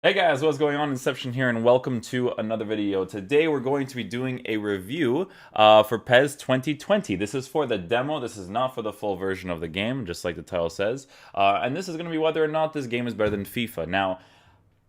Hey guys, what's going on? Inception here, and welcome to another video. Today we're going to be doing a review for PES 2020. This is for the demo. This is not for the full version of the game, just like the title says. And this is going to be whether or not this game is better than FIFA. Now,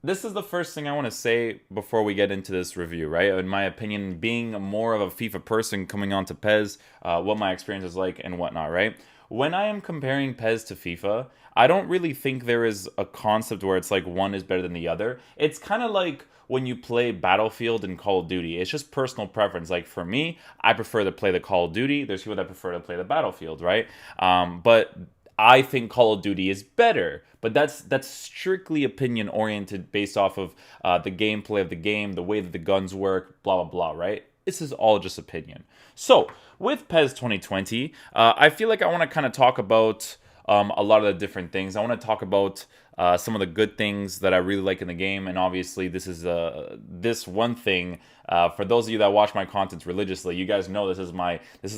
this is the first thing I want to say before we get into this review, right? In my opinion, being more of a FIFA person coming on to PES, what my experience is like and whatnot, right? When I am comparing PES to FIFA, I don't really think there is a concept where it's like one is better than the other. It's kind of like when you play Battlefield and Call of Duty. It's just personal preference. Like for me, I prefer to play the Call of Duty. There's people that prefer to play the Battlefield, right? But I think Call of Duty is better, but that's strictly opinion oriented based off of the gameplay of the game, the way that the guns work, blah blah blah, right? This is all just opinion. So with PES 2020, I feel like I want to kind of talk about a lot of the different things. I want to talk about some of the good things that I really like in the game, and obviously this one thing. For those of you that watch my content religiously, you guys know this is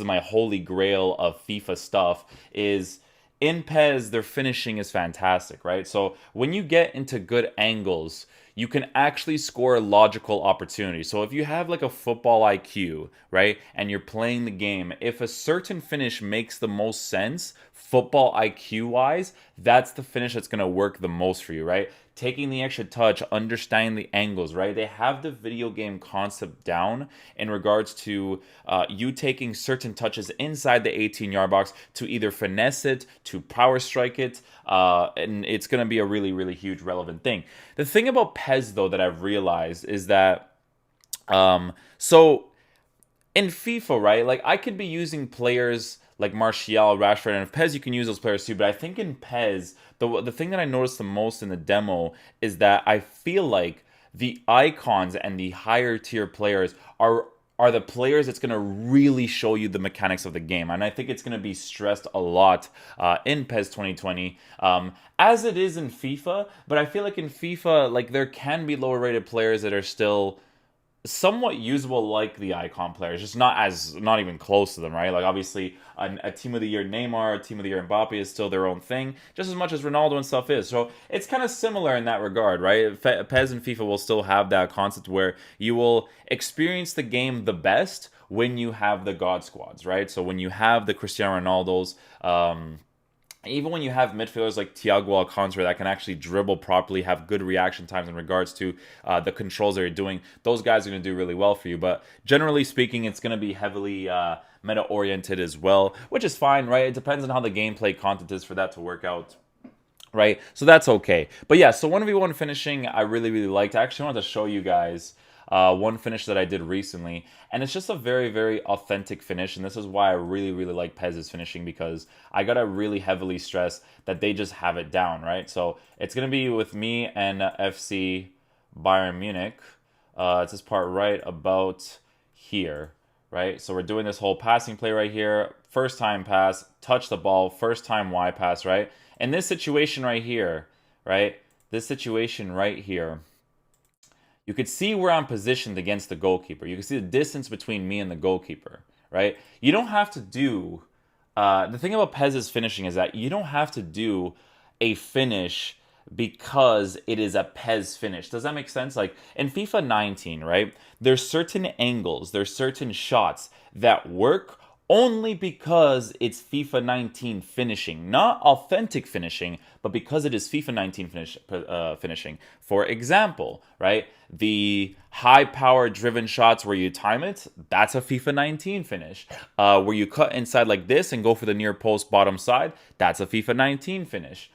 my holy grail of FIFA stuff. Is in PES, their finishing is fantastic, right? So when you get into good angles, you can actually score logical opportunities. So if you have like a football IQ, right, and you're playing the game, if a certain finish makes the most sense, football IQ wise, that's the finish that's going to work the most for you, right? Taking the extra touch, understanding the angles, right? They have the video game concept down in regards to you taking certain touches inside the 18-yard box to either finesse it, to power strike it, and it's going to be a really, really huge relevant thing. The thing about PES, though, that I've realized is that, so in FIFA, right, like I could be using players like Martial, Rashford, and in PES you can use those players too, but I think in PES, the thing that I noticed the most in the demo is that I feel like the icons and the higher tier players are the players that's going to really show you the mechanics of the game. And I think it's going to be stressed a lot in PES 2020, as it is in FIFA. But I feel like in FIFA, like there can be lower rated players that are still somewhat usable like the icon players, just not even close to them, right? Like obviously a team of the year Neymar, a team of the year Mbappe is still their own thing, just as much as Ronaldo and stuff is. So it's kind of similar in that regard, right? PES and FIFA will still have that concept where you will experience the game the best when you have the God squads, right? So when you have the Cristiano Ronaldos, even when you have midfielders like Thiago Alcantara that can actually dribble properly, have good reaction times in regards to the controls that you're doing, those guys are going to do really well for you. But generally speaking, it's going to be heavily meta-oriented as well, which is fine, right? It depends on how the gameplay content is for that to work out, right? So that's okay. But yeah, so 1v1 finishing, I really, really liked. I actually wanted to show you guys one finish that I did recently, and it's just a very, very authentic finish, and this is why I really, really like PES's finishing, because I gotta really heavily stress that they just have it down, right? So it's gonna be with me and FC Bayern Munich. It's this part right about here, right? So we're doing this whole passing play right here, first time pass, touch the ball, first time Y pass, right? In this situation right here, right? This situation right here, you could see where I'm positioned against the goalkeeper. You can see the distance between me and the goalkeeper, right? You don't have to do. The thing about PES's finishing is that you don't have to do a finish because it is a PES finish. Does that make sense? Like in FIFA 19, right? There's certain angles, there's certain shots that work only because it's FIFA 19 finishing, not authentic finishing, but because it is FIFA 19 finishing. For example, right, the high power driven shots where you time it, that's a FIFA 19 finish. Where you cut inside like this and go for the near post bottom side, that's a FIFA 19 finish.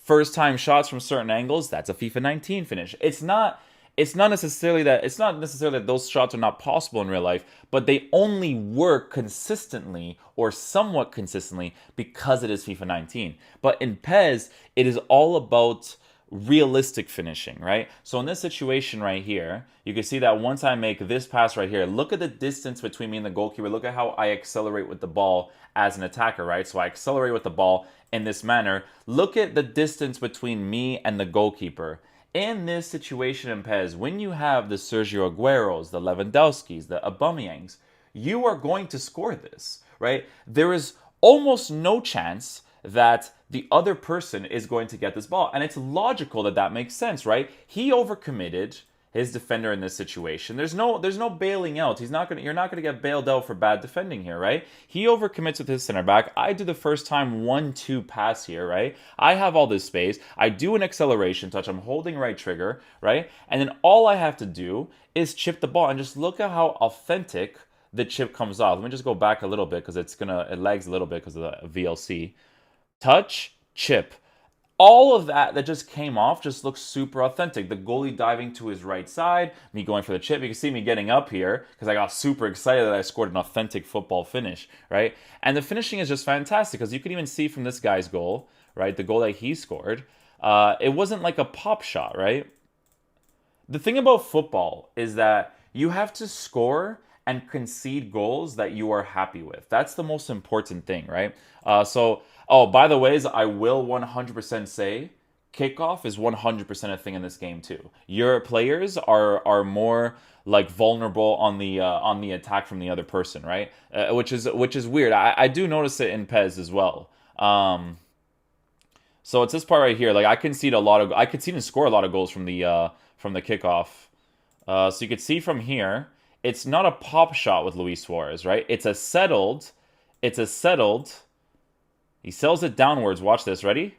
First time shots from certain angles, that's a FIFA 19 finish. It's not necessarily that those shots are not possible in real life, but they only work consistently or somewhat consistently because it is FIFA 19. But in PES, it is all about realistic finishing, right? So in this situation right here, you can see that once I make this pass right here, look at the distance between me and the goalkeeper. Look at how I accelerate with the ball as an attacker, right? So I accelerate with the ball in this manner. Look at the distance between me and the goalkeeper. In this situation in PES, when you have the Sergio Agueros, the Lewandowskis, the Aubameyangs, you are going to score this, right? There is almost no chance that the other person is going to get this ball. And it's logical that that makes sense, right? He overcommitted his defender in this situation. There's no bailing out. You're not gonna get bailed out for bad defending here, right? He overcommits with his center back. I do the first time 1-2 pass here, right? I have all this space. I do an acceleration touch. I'm holding right trigger, right? And then all I have to do is chip the ball, and just look at how authentic the chip comes off. Let me just go back a little bit because it lags a little bit because of the VLC. Touch, chip. All of that just came off just looks super authentic. The goalie diving to his right side, me going for the chip. You can see me getting up here because I got super excited that I scored an authentic football finish, right? And the finishing is just fantastic because you can even see from this guy's goal, right? The goal that he scored, it wasn't like a pop shot, right? The thing about football is that you have to score and concede goals that you are happy with. That's the most important thing, right? Oh, by the ways, I will 100% say kickoff is 100% a thing in this game too. Your players are more like vulnerable on the attack from the other person, right? Which is weird. I do notice it in PES as well. So it's this part right here. Like I could see and score a lot of goals from the kickoff. So you could see from here, it's not a pop shot with Luis Suarez, right? It's a settled. He sells it downwards. Watch this. Ready?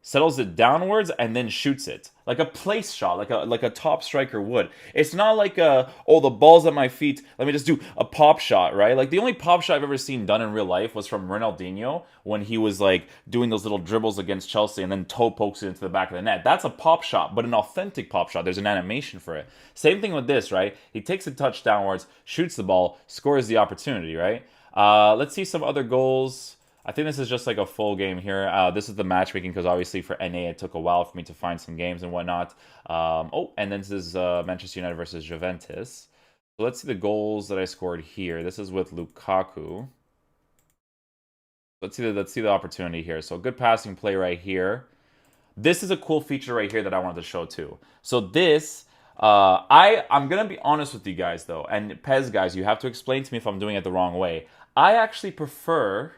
Settles it downwards and then shoots it like a place shot, like a top striker would. It's not like the ball's at my feet. Let me just do a pop shot, right? Like the only pop shot I've ever seen done in real life was from Ronaldinho when he was like doing those little dribbles against Chelsea and then toe pokes it into the back of the net. That's a pop shot, but an authentic pop shot. There's an animation for it. Same thing with this, right? He takes a touch downwards, shoots the ball, scores the opportunity, right? Let's see some other goals. I think this is just like a full game here. This is the matchmaking because obviously for NA it took a while for me to find some games and whatnot. And then this is Manchester United versus Juventus. So let's see the goals that I scored here. This is with Lukaku. Let's see the opportunity here. So good passing play right here. This is a cool feature right here that I wanted to show too. So this, I'm gonna be honest with you guys though, and PES guys, you have to explain to me if I'm doing it the wrong way. I actually prefer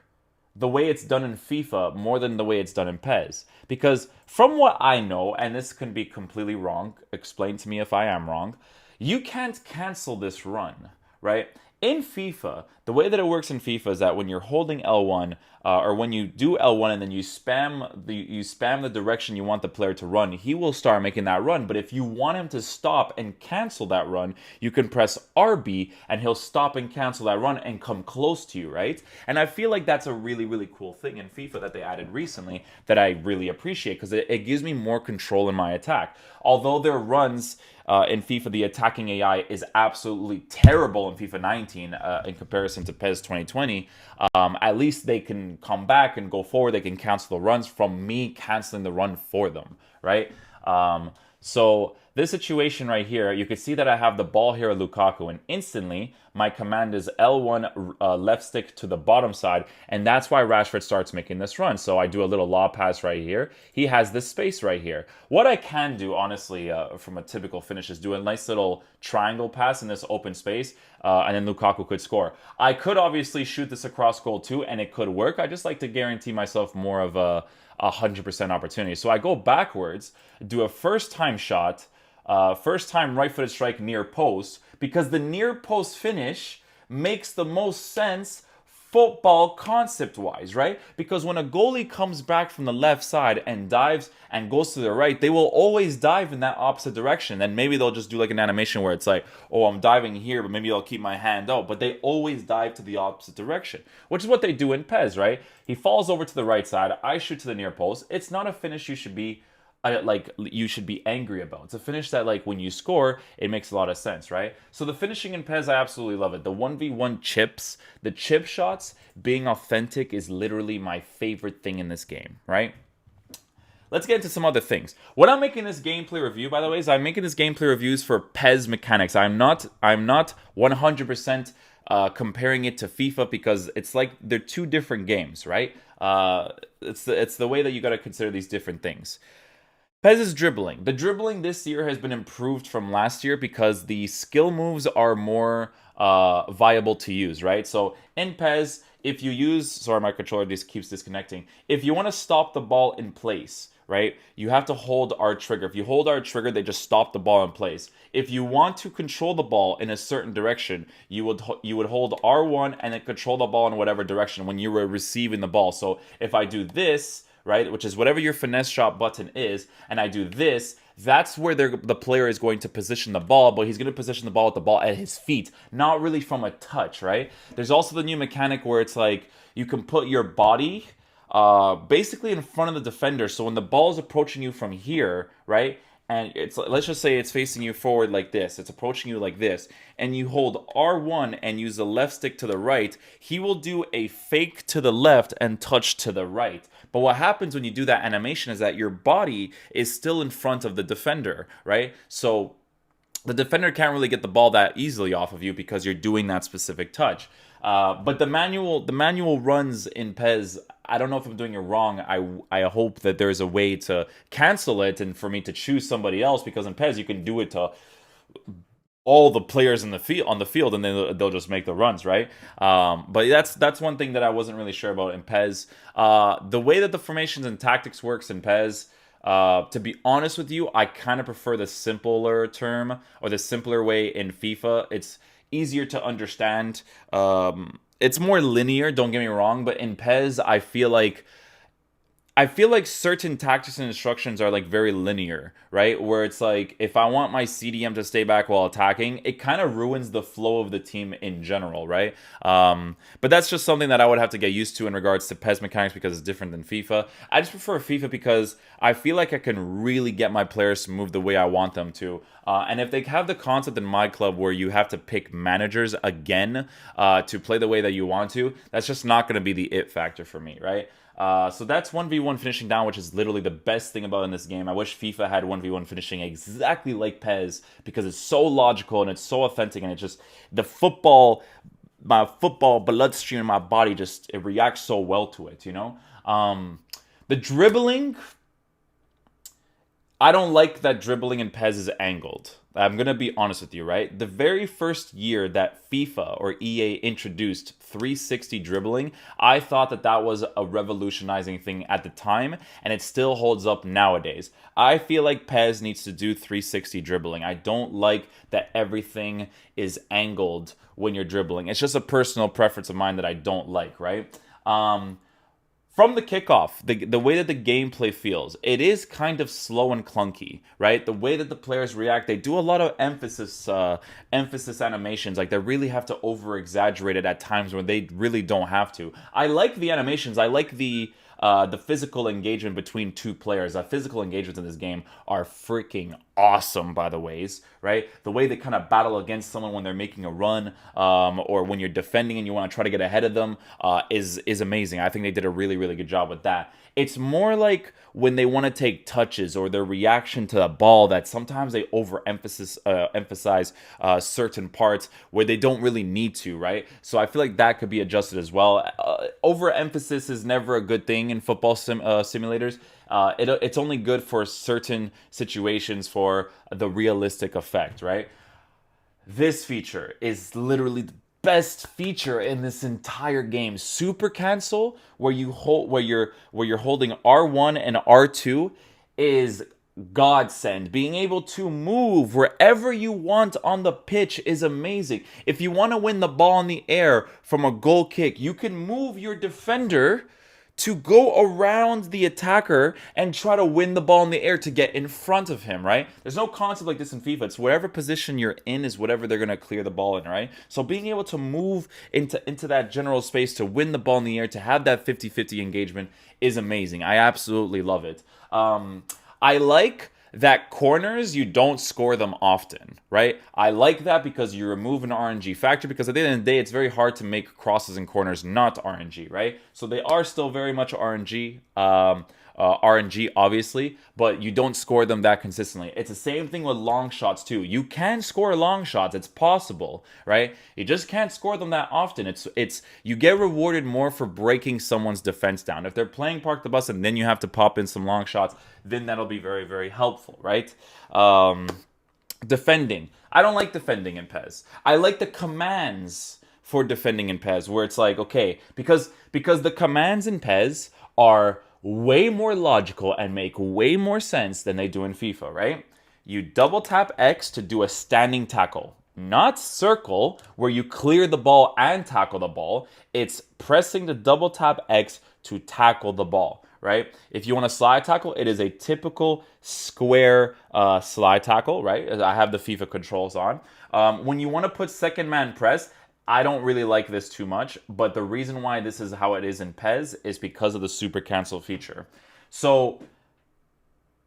the way it's done in FIFA more than the way it's done in PES. Because from what I know, and this can be completely wrong, explain to me if I am wrong, you can't cancel this run, right? In FIFA, the way that it works in FIFA is that when you're holding L1, or when you do L1 and then you spam the direction you want the player to run, he will start making that run. But if you want him to stop and cancel that run, you can press RB and he'll stop and cancel that run and come close to you, right? And I feel like that's a really, really cool thing in FIFA that they added recently that I really appreciate because it gives me more control in my attack. Although their runs in FIFA, the attacking AI is absolutely terrible in FIFA 19 in comparison to PES 2020. At least they can come back and go forward. They can cancel the runs from me canceling the run for them, right? So this situation right here, you can see that I have the ball here at Lukaku, and instantly my command is L1 left stick to the bottom side, and that's why Rashford starts making this run. So I do a little lob pass right here. He has this space right here. What I can do, honestly, from a typical finish is do a nice little triangle pass in this open space, and then Lukaku could score. I could obviously shoot this across goal too, and it could work. I just like to guarantee myself more of a 100% opportunity. So I go backwards, do a first time shot, first time right-footed strike near post, because the near post finish makes the most sense football concept-wise, right? Because when a goalie comes back from the left side and dives and goes to the right, they will always dive in that opposite direction. Then maybe they'll just do like an animation where it's like, oh, I'm diving here, but maybe I'll keep my hand out. But they always dive to the opposite direction, which is what they do in PES, right? He falls over to the right side. I shoot to the near post. It's not a finish you should be angry about. It's a finish that, like, when you score, it makes a lot of sense, right? So the finishing in PES, I absolutely love it. The 1v1 chips, the chip shots, being authentic is literally my favorite thing in this game, right? Let's get into some other things. When I'm making this gameplay review, by the way, is I'm making this gameplay reviews for PES mechanics. I'm not 100% comparing it to FIFA because it's like they're two different games, right? It's the way that you got to consider these different things. Pez's dribbling. The dribbling this year has been improved from last year because the skill moves are more viable to use, right? So in Pez, if you use, sorry, my controller just keeps disconnecting. If you want to stop the ball in place, right, you have to hold R trigger. If you hold R trigger, they just stop the ball in place. If you want to control the ball in a certain direction, you would hold R1 and then control the ball in whatever direction when you were receiving the ball. So if I do this, right, which is whatever your finesse shot button is, and I do this, that's where the player is going to position the ball, but he's going to position the ball with the ball at his feet, not really from a touch, right? There's also the new mechanic where it's like you can put your body basically in front of the defender, so when the ball is approaching you from here, right, and it's, let's just say it's facing you forward like this, it's approaching you like this, and you hold R1 and use the left stick to the right, he will do a fake to the left and touch to the right. But what happens when you do that animation is that your body is still in front of the defender, right? So the defender can't really get the ball that easily off of you because you're doing that specific touch. But the manual runs in Pez, I don't know if I'm doing it wrong. I hope that there's a way to cancel it and for me to choose somebody else, because in Pez you can do it to all the players in the field on the field, and then they'll just make the runs, right? But that's one thing that I wasn't really sure about in Pez. The way that the formations and tactics works in Pez, to be honest with you, I kind of prefer the simpler term or the simpler way in FIFA. It's easier to understand. It's more linear, don't get me wrong, but in Pez, I feel like certain tactics and instructions are like very linear, right? Where it's like, if I want my CDM to stay back while attacking, it kind of ruins the flow of the team in general, right? But that's just something that I would have to get used to in regards to PES mechanics because it's different than FIFA. I just prefer FIFA because I feel like I can really get my players to move the way I want them to. And if they have the concept in my club where you have to pick managers again to play the way that you want to, that's just not going to be the it factor for me, right? So that's 1v1 finishing down, which is literally the best thing about in this game. I wish FIFA had 1v1 finishing exactly like PES because it's so logical and it's so authentic, and it's just my football bloodstream in my body just, it reacts so well to it, you know? The dribbling, I don't like that dribbling in PES is angled. I'm going to be honest with you, right? The very first year that FIFA or EA introduced 360 dribbling, I thought that that was a revolutionizing thing at the time, and it still holds up nowadays. I feel like PES needs to do 360 dribbling. I don't like that everything is angled when you're dribbling. It's just a personal preference of mine that I don't like, right? From the kickoff, the way that the gameplay feels, it is kind of slow and clunky, right? The way that the players react, they do a lot of emphasis animations. Like, they really have to over-exaggerate it at times when they really don't have to. I like the animations. I like the physical engagement between two players. Physical engagements in this game are freaking awesome, by the ways, right? The way they kind of battle against someone when they're making a run, or when you're defending and you want to try to get ahead of them, is amazing. I think they did a really, really good job with that. It's more like when they want to take touches or their reaction to the ball that sometimes they emphasize certain parts where they don't really need to, right? So I feel like that could be adjusted as well. Overemphasis is never a good thing in football simulators. It's only good for certain situations for the realistic effect, right? This feature is literally the best feature in this entire game. Super cancel, where you're holding R1 and R2, is godsend. Being able to move wherever you want on the pitch is amazing. If you want to win the ball in the air from a goal kick, you can move your defender to go around the attacker and try to win the ball in the air to get in front of him, right? There's no concept like this in FIFA. It's whatever position you're in is whatever they're going to clear the ball in, right? So being able to move into that general space to win the ball in the air, to have that 50-50 engagement is amazing. I absolutely love it. I like that corners, you don't score them often, right? I like that because you remove an RNG factor, because at the end of the day, it's very hard to make crosses and corners not RNG, right? So they are still very much RNG. RNG, obviously, but you don't score them that consistently. It's the same thing with long shots too. You can score long shots; it's possible, right? You just can't score them that often. It's you get rewarded more for breaking someone's defense down. If they're playing park the bus and then you have to pop in some long shots, then that'll be very, very helpful, right? Defending. I don't like defending in PES. I like the commands for defending in PES, where it's like, okay, because the commands in PES are way more logical and make way more sense than they do in FIFA, right? You double tap X to do a standing tackle, not circle where you clear the ball and tackle the ball. It's pressing the double tap X to tackle the ball, right? If you want a slide tackle, it is a typical square slide tackle, right? I have the FIFA controls on. When you want to put second man press, I don't really like this too much, but the reason why this is how it is in PES is because of the super cancel feature. So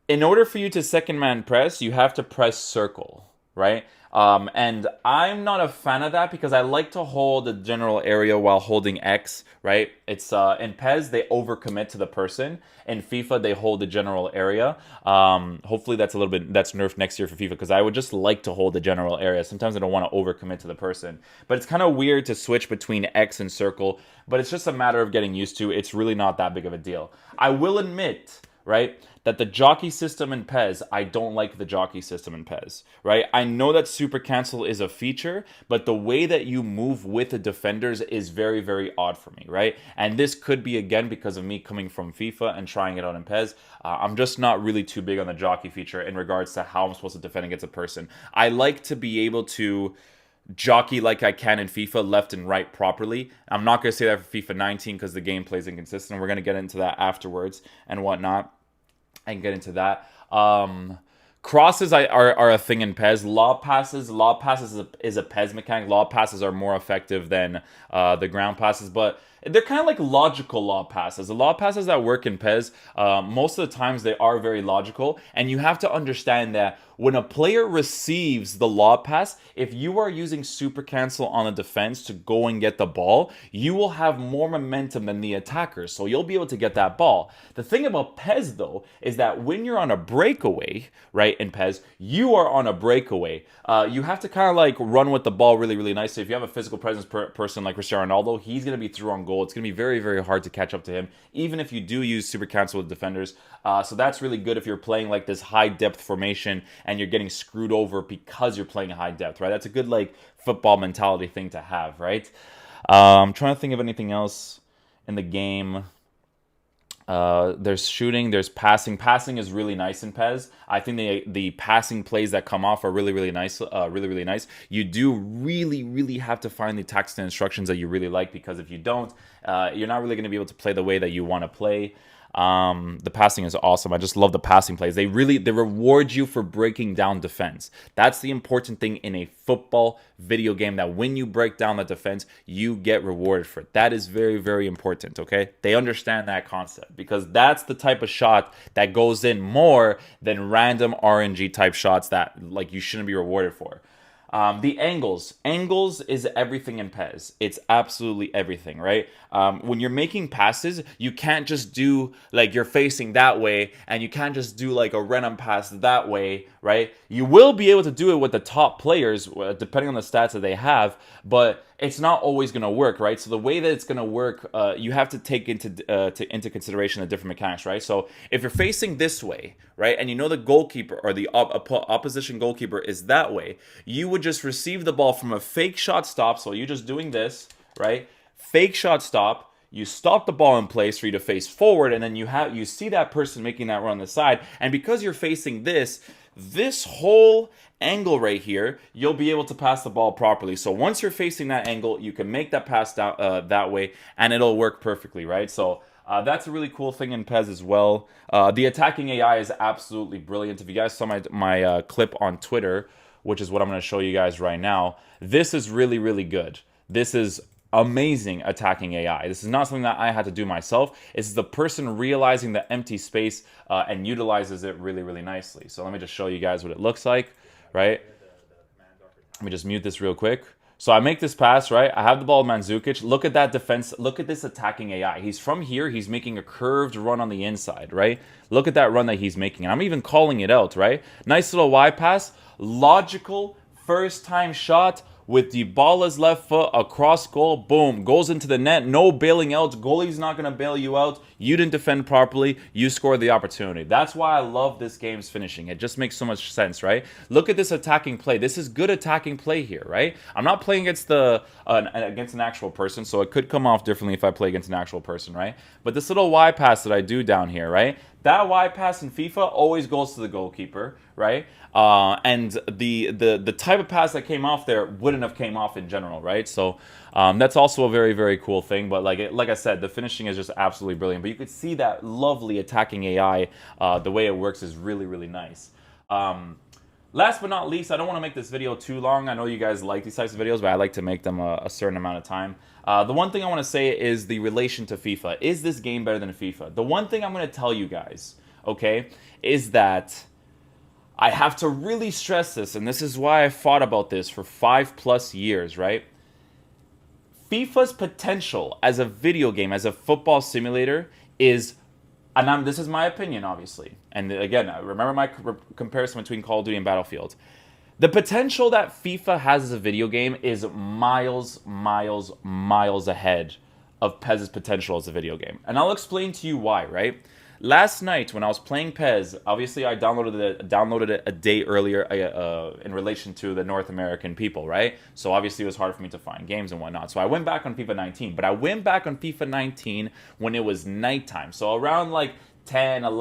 in order for you to second man press, you have to press circle, right? And I'm not a fan of that because I like to hold the general area while holding X, right? It's in PES, they overcommit to the person. In FIFA, they hold the general area. Hopefully that's nerfed next year for FIFA because I would just like to hold the general area. Sometimes I don't want to overcommit to the person. But it's kind of weird to switch between X and circle, but it's just a matter of getting used to. It's really not that big of a deal. I will admit, right, that the jockey system in PES, I don't like the jockey system in PES, right? I know that super cancel is a feature, but the way that you move with the defenders is very, very odd for me, right? And this could be, again, because of me coming from FIFA and trying it out in PES. I'm just not really too big on the jockey feature in regards to how I'm supposed to defend against a person. I like to be able to jockey like I can in FIFA left and right properly. I'm not going to say that for FIFA 19 because the gameplay is inconsistent. We're going to get into that afterwards and whatnot. I can get into that. Crosses are a thing in PES. Lob passes is a PES mechanic. Lob passes are more effective than the ground passes, but they're kind of like logical lob passes. The lob passes that work in PES, most of the times they are very logical, and you have to understand that when a player receives the lob pass, if you are using super cancel on the defense to go and get the ball, you will have more momentum than the attackers, so you'll be able to get that ball. The thing about PES, though, is that when you're on a breakaway, right, in PES, you are on a breakaway. You have to kind of like run with the ball really, really nicely. If you have a physical presence person like Cristiano Ronaldo, he's going to be through on goal. It's going to be very, very hard to catch up to him, even if you do use super cancel with defenders. So that's really good if you're playing like this high depth formation and you're getting screwed over because you're playing high depth, right? That's a good like football mentality thing to have, right? I'm trying to think of anything else in the game. There's shooting, there's passing. Passing is really nice in PES. I think the passing plays that come off are really, really nice. Really nice. You do really have to find the tactics and instructions that you really like, because if you don't, you're not really going to be able to play the way that you want to play. The passing is awesome. I just love the passing plays. They reward you for breaking down defense. That's the important thing in a football video game, that when you break down the defense, you get rewarded for it. That is very, very important, okay? They understand that concept, because that's the type of shot that goes in more than random RNG type shots that like you shouldn't be rewarded for. The angles. Angles is everything in PES. It's absolutely everything, right? When you're making passes, you can't just do like you're facing that way, and you can't just do like a random pass that way, right? You will be able to do it with the top players, depending on the stats that they have, but it's not always going to work, right? So the way that it's going to work, you have to take into consideration the different mechanics, right? So if you're facing this way, right, and you know the goalkeeper or the opposition goalkeeper is that way, you would just receive the ball from a fake shot stop. So you're just doing this, right? Fake shot stop. You stop the ball in place for you to face forward, and then you see that person making that run on the side, and because you're facing this whole angle right here, you'll be able to pass the ball properly. So once you're facing that angle, you can make that pass down that way, and it'll work perfectly, right? So that's a really cool thing in PES as well. The attacking AI is absolutely brilliant. If you guys saw my clip on Twitter, which is what I'm going to show you guys right now, this is really, really good. This is amazing attacking AI. This is not something that I had to do myself. It's the person realizing the empty space and utilizes it really, really nicely. So let me just show you guys what it looks like, right? Let me just mute this real quick. So I make this pass, right? I have the ball with Mandzukic. Look at that defense. Look at this attacking AI. He's from here. He's making a curved run on the inside, right? Look at that run that he's making. And I'm even calling it out, right? Nice little wide pass. Logical first time shot with Dybala's left foot across goal. Boom. Goes into the net. No bailing out. Goalie's not going to bail you out. You didn't defend properly. You scored the opportunity. That's why I love this game's finishing. It just makes so much sense, right? Look at this attacking play. This is good attacking play here, right? I'm not playing against against an actual person, so it could come off differently if I play against an actual person, right? But this little wide pass that I do down here, right? That wide pass in FIFA always goes to the goalkeeper, right? And the type of pass that came off there wouldn't have came off in general, right? So that's also a very, very cool thing. But like I said, the finishing is just absolutely brilliant. But you could see that lovely attacking AI. The way it works is really, really nice. Last but not least, I don't want to make this video too long. I know you guys like these types of videos, but I like to make them a certain amount of time. The one thing I want to say is the relation to FIFA. Is this game better than FIFA? The one thing I'm going to tell you guys, okay, is that I have to really stress this, and this is why I fought about this for 5+ years, right? FIFA's potential as a video game, as a football simulator, is, and this is my opinion, obviously. And again, remember my comparison between Call of Duty and Battlefield. The potential that FIFA has as a video game is miles ahead of PES's potential as a video game. And I'll explain to you why, right? Last night, when I was playing PES, obviously I downloaded it a day earlier in relation to the North American people, right? So obviously it was hard for me to find games and whatnot. So I went back on FIFA 19, but I went back on FIFA 19 when it was nighttime. So around like 10 or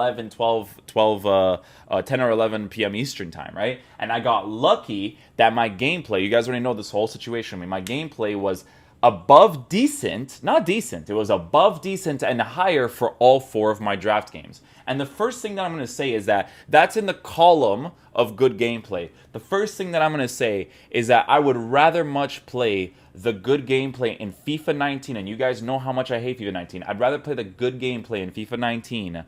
11 p.m. Eastern time, right? And I got lucky that my gameplay, you guys already know this whole situation. I mean, my gameplay was above decent, not decent, it was above decent and higher for all 4 of my draft games. And the first thing that I'm going to say is that that's in the column of good gameplay. The first thing that I'm going to say is that I would rather much play the good gameplay in FIFA 19, and you guys know how much I hate FIFA 19. I'd rather play the good gameplay in FIFA 19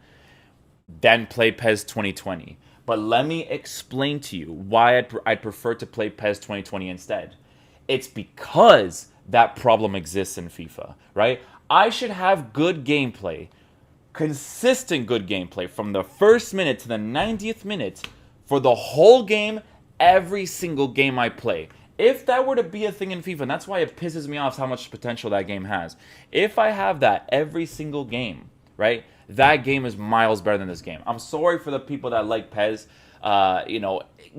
than play PES 2020. But let me explain to you why I'd prefer to play PES 2020 instead. It's because that problem exists in FIFA, right? I should have good gameplay, consistent good gameplay from the first minute to the 90th minute for the whole game, every single game I play. If that were to be a thing in FIFA, and that's why it pisses me off how much potential that game has. If I have that every single game, right, that game is miles better than this game. I'm sorry for the people that like PES.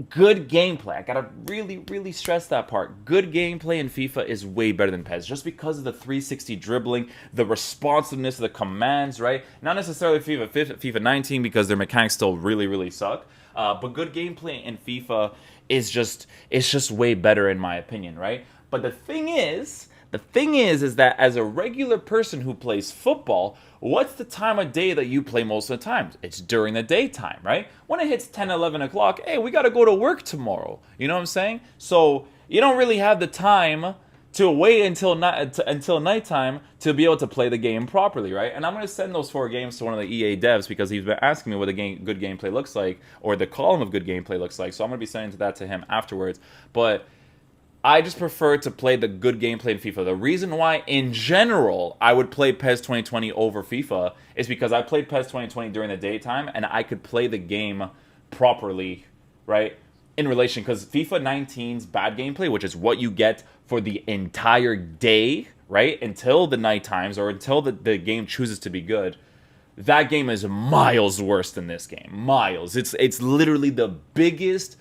Good gameplay. I gotta really stress that part. Good gameplay in FIFA is way better than PES, just because of the 360 dribbling, the responsiveness of the commands, right? Not necessarily FIFA 19 because their mechanics still really suck. But good gameplay in FIFA is just way better in my opinion, right? But the thing is that as a regular person who plays football, what's the time of day that you play most of the time? It's during the daytime, right? When it hits 10, 11 o'clock, hey, we got to go to work tomorrow. You know what I'm saying? So you don't really have the time to wait until nighttime to be able to play the game properly, right? And I'm going to send those 4 games to one of the EA devs because he's been asking me what good gameplay looks like, or the column of good gameplay looks like. So I'm going to be sending that to him afterwards. But I just prefer to play the good gameplay in FIFA. The reason why, in general, I would play PES 2020 over FIFA is because I played PES 2020 during the daytime, and I could play the game properly, right, in relation, because FIFA 19's bad gameplay, which is what you get for the entire day, right, until the night times, or until the game chooses to be good, that game is miles worse than this game. Miles. It's literally the biggest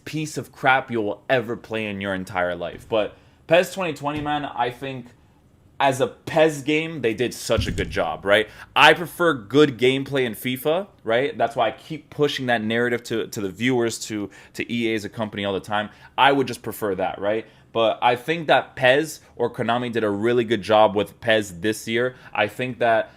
piece of crap you will ever play in your entire life. But PES 2020, man, I think as a PES game, they did such a good job, right? I prefer good gameplay in FIFA, right? That's why I keep pushing that narrative to the viewers, to EA as a company all the time. I would just prefer that, right? But I think that PES or Konami did a really good job with PES this year. I think that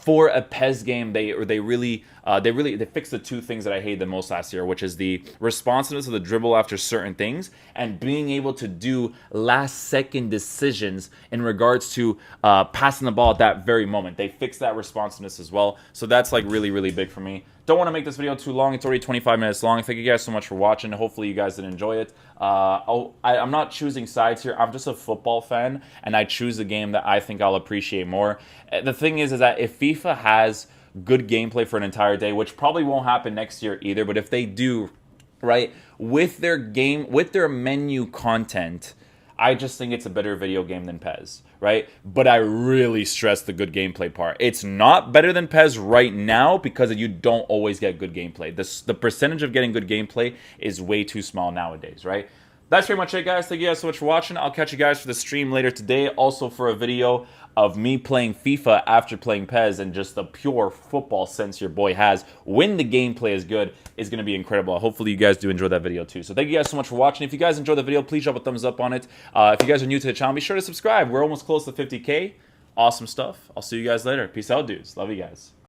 for a PES game, they really they fixed the two things that I hated the most last year, which is the responsiveness of the dribble after certain things and being able to do last second decisions in regards to passing the ball at that very moment. They fixed that responsiveness as well, so that's like really, really big for me. Don't want to make this video too long. It's already 25 minutes long. Thank you guys so much for watching. Hopefully you guys did enjoy it. I'm not choosing sides here. I'm just a football fan, and I choose the game that I think I'll appreciate more. The thing is that if FIFA has good gameplay for an entire day, which probably won't happen next year either, but if they do, right, with their menu content, I just think it's a better video game than PES, right? But I really stress the good gameplay part. It's not better than PES right now because you don't always get good gameplay. The percentage of getting good gameplay is way too small nowadays, right? That's pretty much it, guys. Thank you guys so much for watching. I'll catch you guys for the stream later today. Also for a video of me playing FIFA after playing PES and just the pure football sense your boy has when the gameplay is good is going to be incredible. Hopefully you guys do enjoy that video too. So thank you guys so much for watching. If you guys enjoyed the video, please drop a thumbs up on it. If you guys are new to the channel, be sure to subscribe. We're almost close to 50K. Awesome stuff. I'll see you guys later. Peace out, dudes. Love you guys.